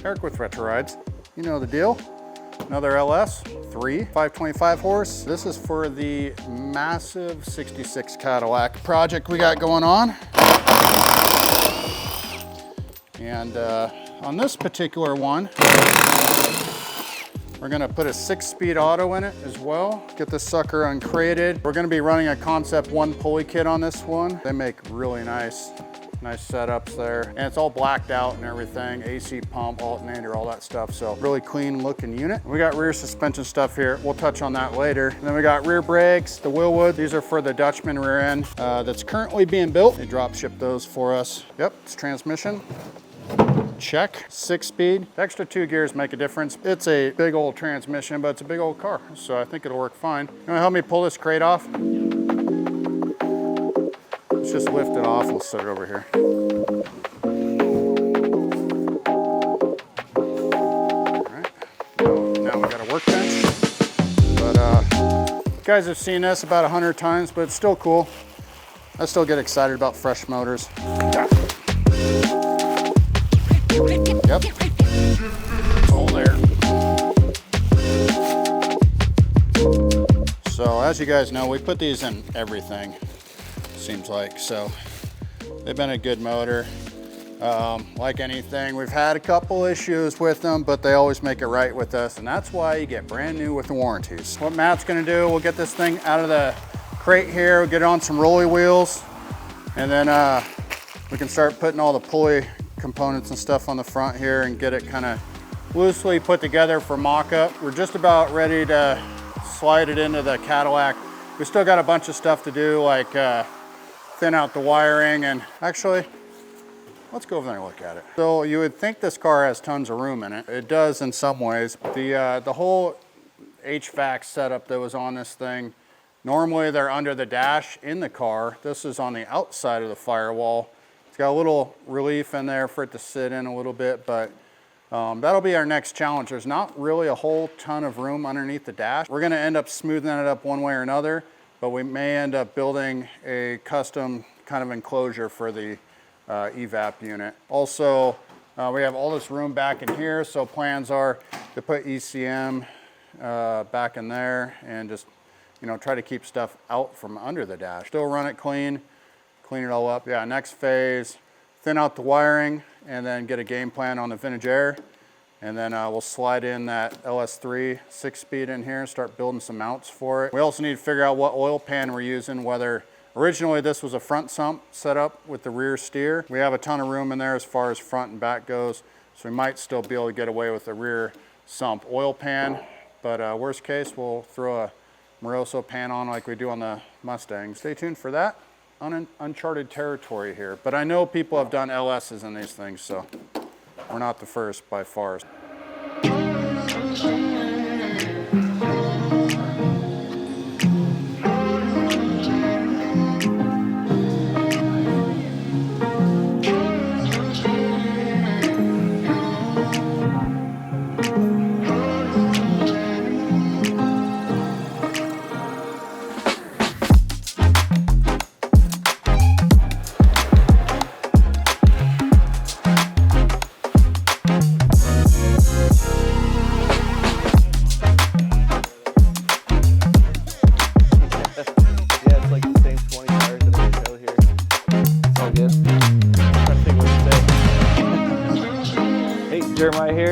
Eric with Retro Rides. You know the deal. Another LS, 525 horse. This is for the massive 66 Cadillac project we got going on. And on this particular one, we're gonna put a 6-speed auto in it as well. Get this sucker uncrated. We're gonna be running a Concept 1 pulley kit on this one. They make really nice setups there. And it's all blacked out and everything. AC pump, alternator, all that stuff. So really clean looking unit. We got rear suspension stuff here. We'll touch on that later. And then we got rear brakes, the Wilwood. These are for the Dutchman rear end that's currently being built. They drop ship those for us. Yep, it's transmission. Check. 6-speed. The extra 2 gears make a difference. It's a big old transmission, but it's a big old car, so I think it'll work fine. You wanna help me pull this crate off? Let's just lift it off. We'll set it over here. All right. Now we got a workbench. But you guys have seen this about 100 times, but it's still cool. I still get excited about fresh motors. Yep, all there. So as you guys know, we put these in everything, seems like. So they've been a good motor. Like anything, we've had a couple issues with them, but they always make it right with us. And that's why you get brand new with the warranties. What Matt's gonna do, we'll get this thing out of the crate here, we'll get it on some rolly wheels, and then we can start putting all the pulley components and stuff on the front here and get it kind of loosely put together for mock-up. We're just about ready to slide it into the Cadillac. We still got a bunch of stuff to do, like thin out the wiring, and actually, let's go over there and look at it. So you would think this car has tons of room in it. It does in some ways. The whole HVAC setup that was on this thing, normally they're under the dash in the car. This is on the outside of the firewall. Got a little relief in there for it to sit in a little bit, but that'll be our next challenge. There's not really a whole ton of room underneath the dash. We're gonna end up smoothing it up one way or another, but we may end up building a custom kind of enclosure for the evap unit. Also, we have all this room back in here, so plans are to put ECM back in there and just, you know, try to keep stuff out from under the dash. Still run it clean it all up. Yeah, next phase, thin out the wiring and then get a game plan on the Vintage Air. And then we'll slide in that LS3 6-speed in here and start building some mounts for it. We also need to figure out what oil pan we're using, whether originally this was a front sump setup with the rear steer. We have a ton of room in there as far as front and back goes, so we might still be able to get away with the rear sump oil pan. But worst case, we'll throw a Moroso pan on like we do on the Mustang. Stay tuned for that. Uncharted territory here, but I know people have done LSs in these things, so we're not the first by far.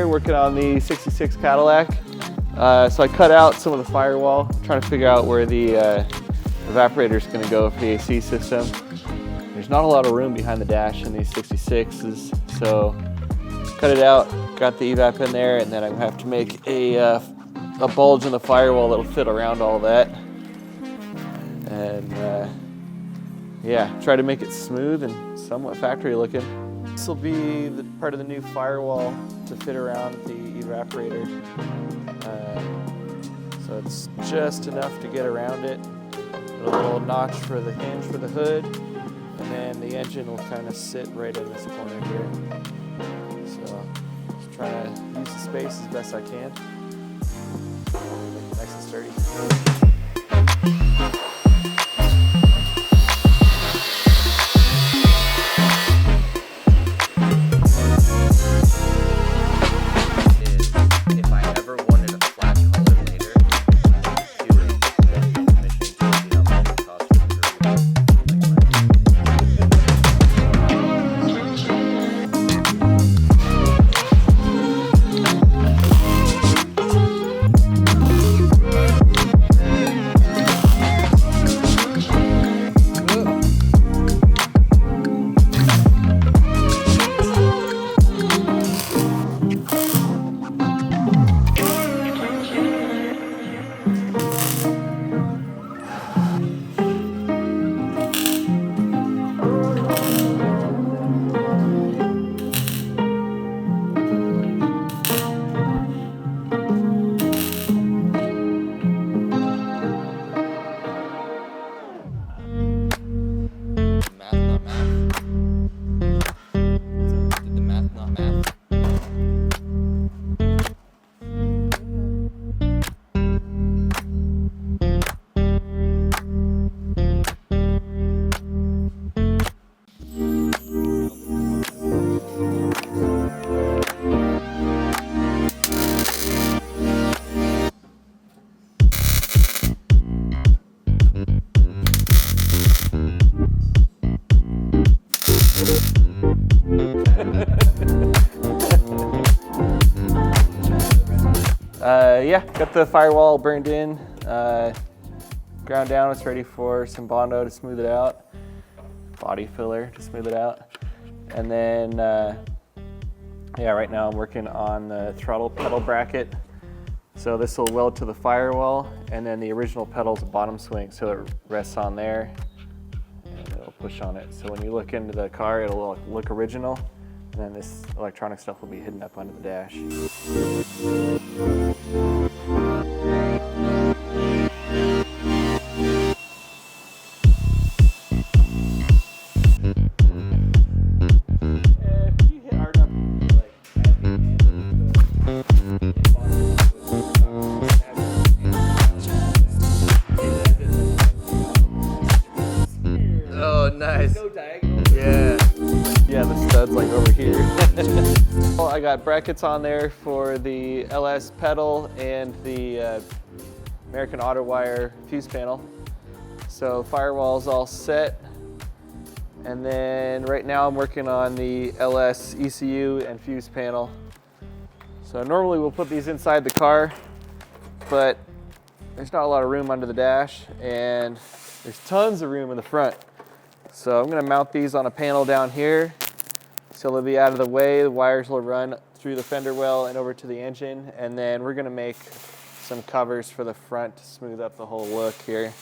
Working on the 66 Cadillac. So I cut out some of the firewall, trying to figure out where the evaporator is going to go for the AC system. There's not a lot of room behind the dash in these 66s, so cut it out, got the evap in there, and then I'm going to have to make a bulge in the firewall that'll fit around all that. And yeah, try to make it smooth and somewhat factory looking. This will be the part of the new firewall to fit around the evaporator. So it's just enough to get around it. A little notch for the hinge for the hood, and then the engine will kind of sit right in this corner here. So just trying to use the space as best I can. Make it nice and sturdy. Yeah, got the firewall burned in, ground down. It's ready for some Bondo to smooth it out, body filler to smooth it out. And then, yeah, right now I'm working on the throttle pedal bracket. So this will weld to the firewall, and then the original pedal's a bottom swing, so it rests on there, and it'll push on it. So when you look into the car, it'll look original, and then this electronic stuff will be hidden up under the dash. Oh, nice. No diagonal. Yeah. Yeah, the stud's like over here. Well, I got brackets on there for the LS pedal and the American Auto Wire fuse panel. So firewall's all set. And then right now I'm working on the LS ECU and fuse panel. So normally we'll put these inside the car, but there's not a lot of room under the dash, and there's tons of room in the front. So I'm gonna mount these on a panel down here, so they'll be out of the way. The wires will run through the fender well and over to the engine, and then we're gonna make some covers for the front to smooth up the whole look here,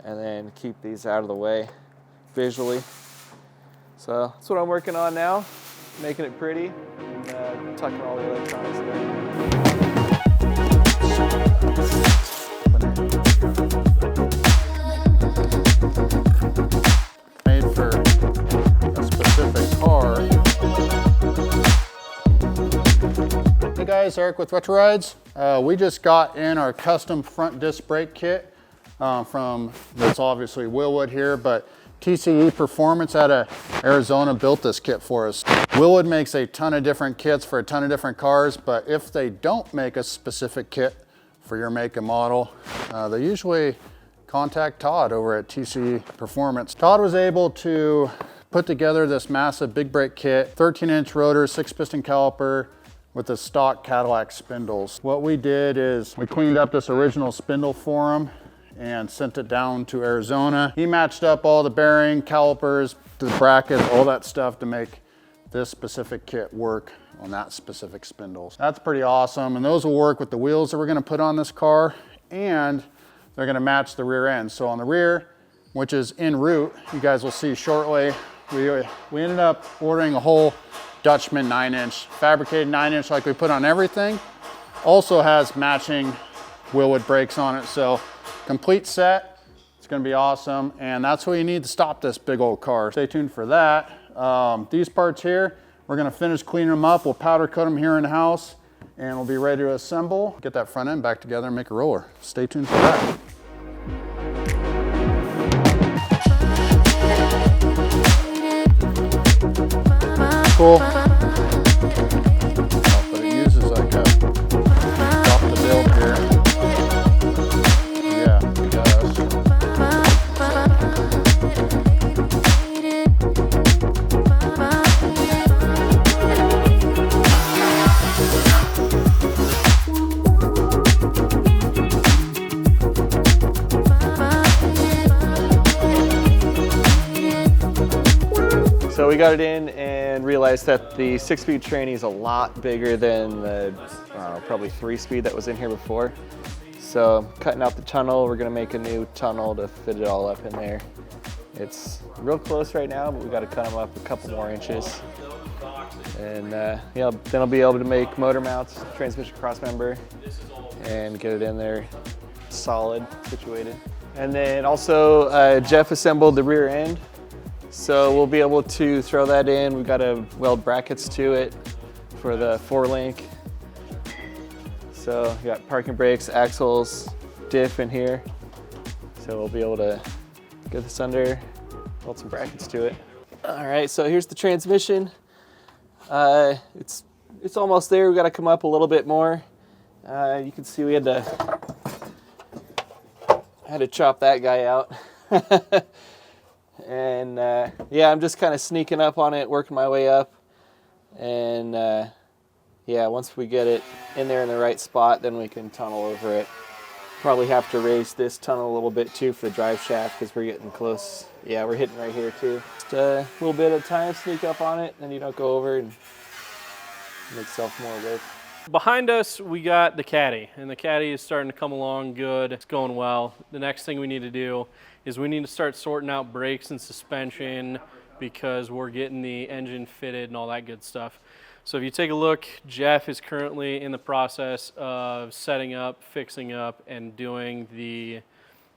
and then keep these out of the way visually. So that's what I'm working on now, making it pretty, and tucking all the electronics in. Made for a specific car. Hey guys, Eric with Retro Rides. We just got in our custom front disc brake kit that's obviously Wilwood here, but TCE Performance out of Arizona built this kit for us. Wilwood makes a ton of different kits for a ton of different cars, but if they don't make a specific kit for your make and model, they usually contact Todd over at TCE Performance. Todd was able to put together this massive big brake kit, 13-inch rotor, 6-piston caliper with the stock Cadillac spindles. What we did is we cleaned up this original spindle for him and sent it down to Arizona. He matched up all the bearing, calipers, the brackets, all that stuff to make this specific kit work on that specific spindles. That's pretty awesome, and those will work with the wheels that we're gonna put on this car, and they're gonna match the rear end. So on the rear, which is en route, you guys will see shortly, we ended up ordering a whole Dutchman 9-inch, fabricated 9-inch like we put on everything. Also has matching Wilwood brakes on it, so complete set. It's gonna be awesome, and that's what you need to stop this big old car. Stay tuned for that. These parts here, we're gonna finish cleaning them up. We'll powder coat them here in the house, and we'll be ready to assemble, get that front end back together and make a roller. Stay tuned for that. Cool. Oh, but it uses like a off the build here. Yeah, it does. So we got it in and realized that the 6-speed tranny is a lot bigger than the probably 3-speed that was in here before. So cutting out the tunnel, we're gonna make a new tunnel to fit it all up in there. It's real close right now, but we gotta cut them up a couple more inches. And yeah, then I'll be able to make motor mounts, transmission cross member, and get it in there solid, situated. And then also Jeff assembled the rear end. So we'll be able to throw that in. We've got to weld brackets to it for the 4-link. So we got parking brakes, axles, diff in here. So we'll be able to get this under, weld some brackets to it. All right, so here's the transmission. It's almost there. We got to come up a little bit more. You can see we had to chop that guy out. And yeah, I'm just kind of sneaking up on it, working my way up, and Yeah, once we get it in there in the right spot, then we can tunnel over it. Probably have to raise this tunnel a little bit too for the drive shaft because we're getting close. Yeah, we're hitting right here too. Just a little bit of time, sneak up on it, then you don't go over and make yourself more work. Behind us, we got the Caddy, and the Caddy is starting to come along good. It's going well. The next thing we need to do is we need to start sorting out brakes and suspension because we're getting the engine fitted and all that good stuff. So if you take a look, Jeff is currently in the process of setting up, fixing up, and doing the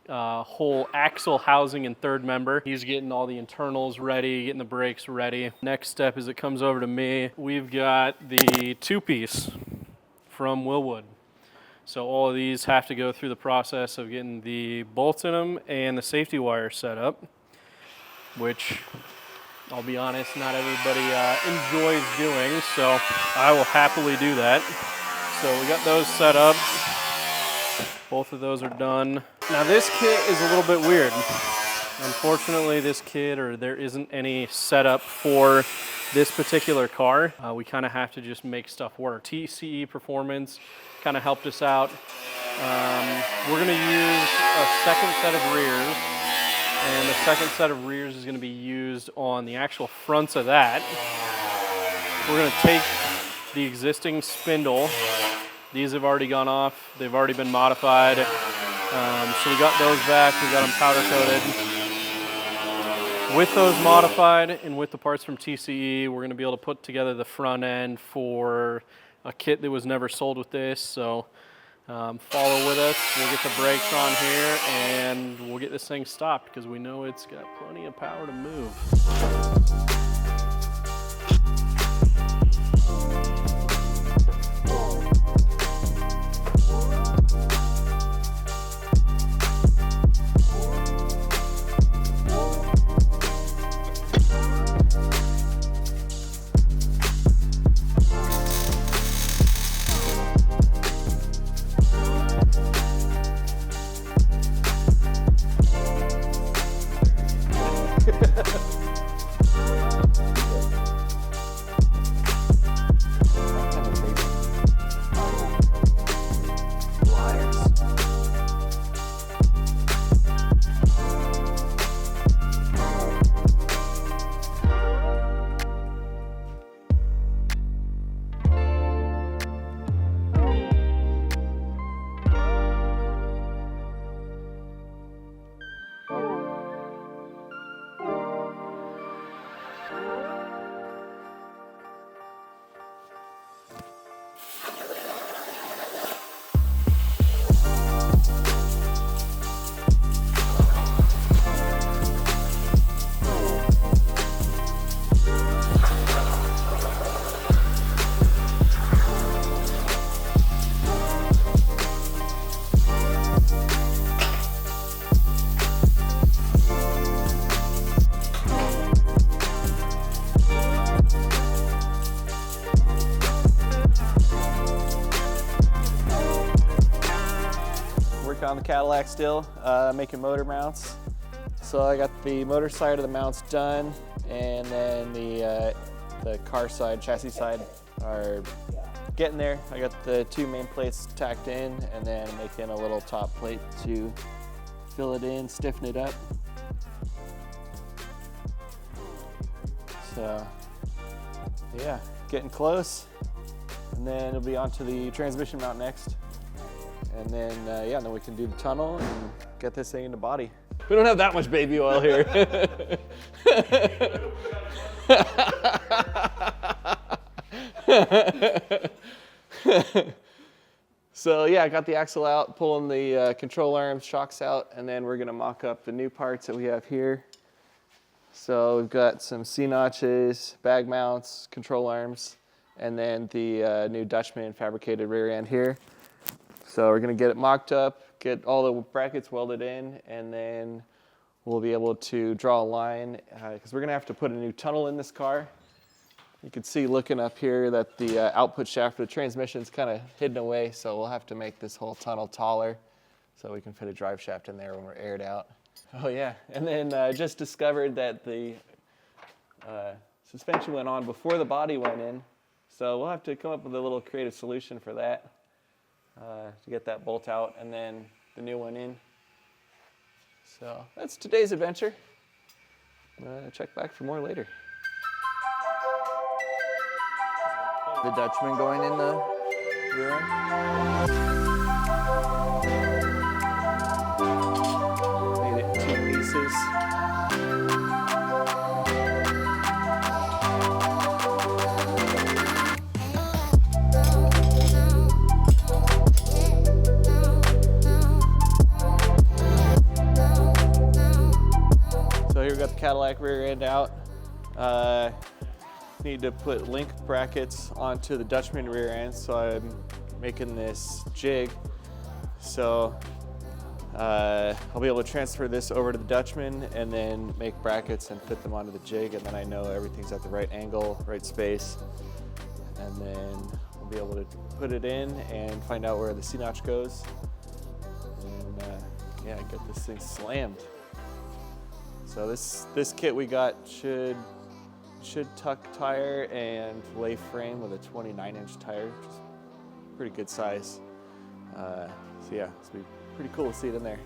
whole axle housing and third member. He's getting all the internals ready, getting the brakes ready. Next step is it comes over to me. We've got the two-piece from Wilwood. So all of these have to go through the process of getting the bolts in them and the safety wire set up, which I'll be honest, not everybody enjoys doing, so I will happily do that. So we got those set up. Both of those are done. Now this kit is a little bit weird. Unfortunately, this kit, or there isn't any setup for this particular car. We kind of have to just make stuff work. TCE Performance kind of helped us out. We're gonna use a second set of rears, and the second set of rears is gonna be used on the actual fronts of that. We're gonna take the existing spindle. These have already gone off. They've already been modified. So we got those back. We got them powder coated. With those modified and with the parts from TCE, we're gonna be able to put together the front end for a kit that was never sold with this. So follow with us. We'll get the brakes on here and we'll get this thing stopped because we know it's got plenty of power to move. On the Cadillac still, making motor mounts. So I got the motor side of the mounts done, and then the car side, chassis side are getting there. I got the two main plates tacked in, and then making a little top plate to fill it in, stiffen it up. So yeah, getting close. And then it'll be on to the transmission mount next. And then, yeah, then we can do the tunnel and get this thing into body. We don't have that much baby oil here. So yeah, I got the axle out, pulling the control arms, shocks out, and then we're gonna mock up the new parts that we have here. So we've got some C-notches, bag mounts, control arms, and then the new Dutchman fabricated rear end here. So we're gonna get it mocked up, get all the brackets welded in, and then we'll be able to draw a line because we're gonna have to put a new tunnel in this car. You can see looking up here that the output shaft of the transmission is kind of hidden away, so we'll have to make this whole tunnel taller so we can fit a drive shaft in there when we're aired out. Oh yeah, and then I just discovered that the suspension went on before the body went in. So we'll have to come up with a little creative solution for that to get that bolt out and then the new one in. So that's today's adventure. Check back for more later. The Dutchman going in the rear end? Made it in 2 pieces. So here we got the Cadillac rear end out. Need to put link brackets onto the Dutchman rear end, so I'm making this jig. So I'll be able to transfer this over to the Dutchman and then make brackets and fit them onto the jig, and then I know everything's at the right angle, right space, and then we'll be able to put it in and find out where the C-notch goes, and yeah, get this thing slammed. So this kit we got should tuck tire and lay frame with a 29-inch tire, which is pretty good size. So yeah, it's gonna be pretty cool to see it in there.